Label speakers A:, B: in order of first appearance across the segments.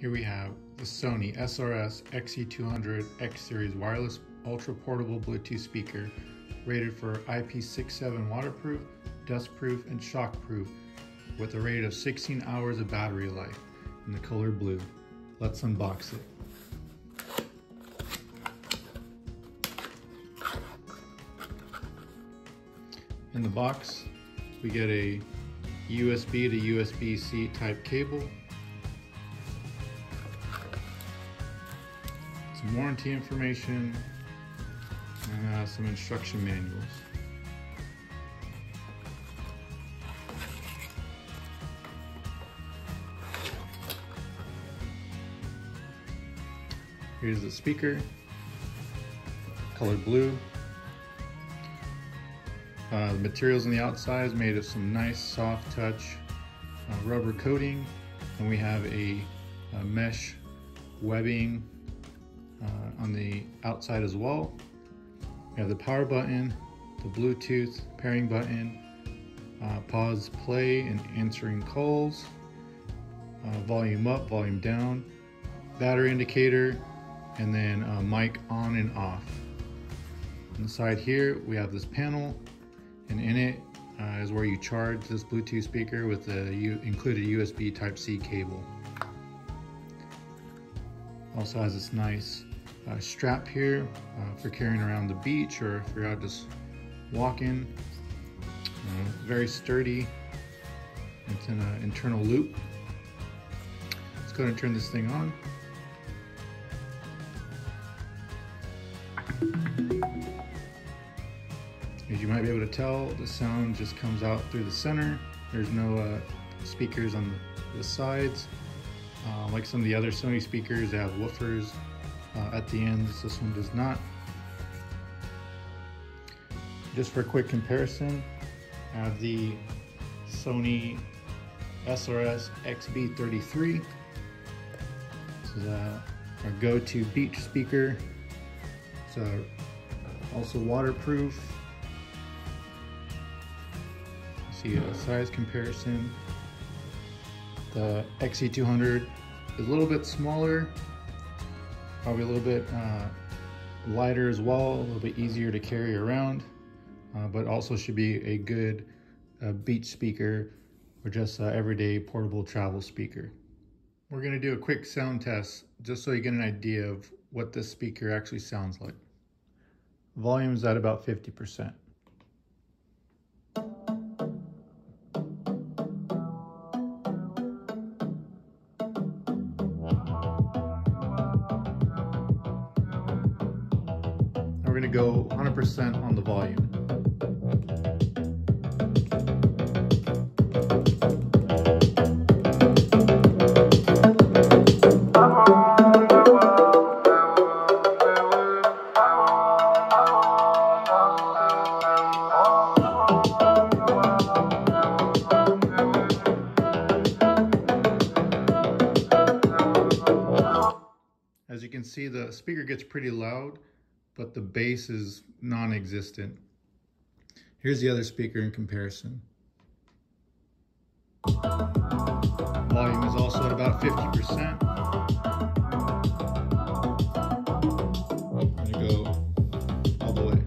A: Here we have the Sony SRS-XE200 X Series wireless ultra portable Bluetooth speaker, rated for IP67 waterproof, dustproof, and shockproof, with a rate of 16 hours of battery life in the color blue. Let's unbox it. In the box, we get a USB to USB-C type cable, some warranty information, and some instruction manuals. Here's the speaker, color blue. The materials on the outside is made of some nice soft touch rubber coating, and we have a mesh webbing on the outside as well. We have the power button, the Bluetooth pairing button, pause, play, and answering calls, volume up, volume down, battery indicator, and then mic on and off. On the side here, we have this panel, and in it is where you charge this Bluetooth speaker with the included USB Type-C cable. Also has this nice strap here for carrying around the beach, or if you're out just walking. Very sturdy. It's in an internal loop. Let's go ahead and turn this thing on. As you might be able to tell, the sound just comes out through the center. There's no speakers on the sides. Like some of the other Sony speakers, they have woofers at the ends. This one does not. Just for a quick comparison, I have the Sony SRS-XE200. This is our go-to beach speaker. It's also waterproof. See a size comparison. The XE200 is a little bit smaller, probably a little bit lighter as well, a little bit easier to carry around, but also should be a good beach speaker or just everyday portable travel speaker. We're going to do a quick sound test just so you get an idea of what this speaker actually sounds like. Volume is at about 50%. We're going to go 100% on the volume. As you can see, the speaker gets pretty loud, but the bass is non-existent. Here's the other speaker in comparison. Volume is also at about 50%. I'm gonna go all the way.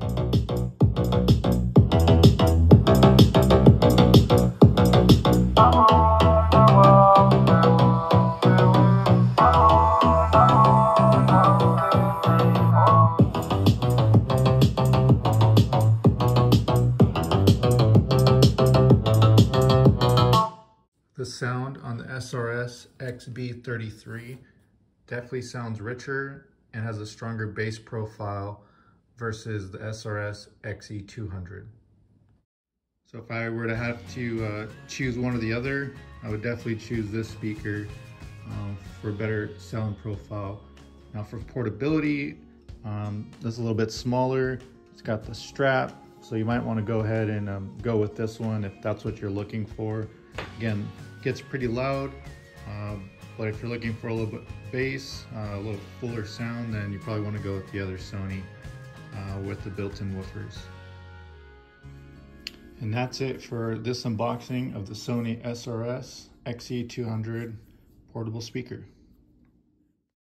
A: The sound on the SRS-XE200 definitely sounds richer and has a stronger bass profile versus the SRS-XE200. So if I were to have to choose one or the other, I would definitely choose this speaker for a better sound profile. Now for portability, this is a little bit smaller. It's got the strap, so you might want to go ahead and go with this one if that's what you're looking for. Again, gets pretty loud, but if you're looking for a little bit bass, a little fuller sound, then you probably want to go with the other Sony with the built-in woofers. And that's it for this unboxing of the Sony SRS-XE200 portable speaker.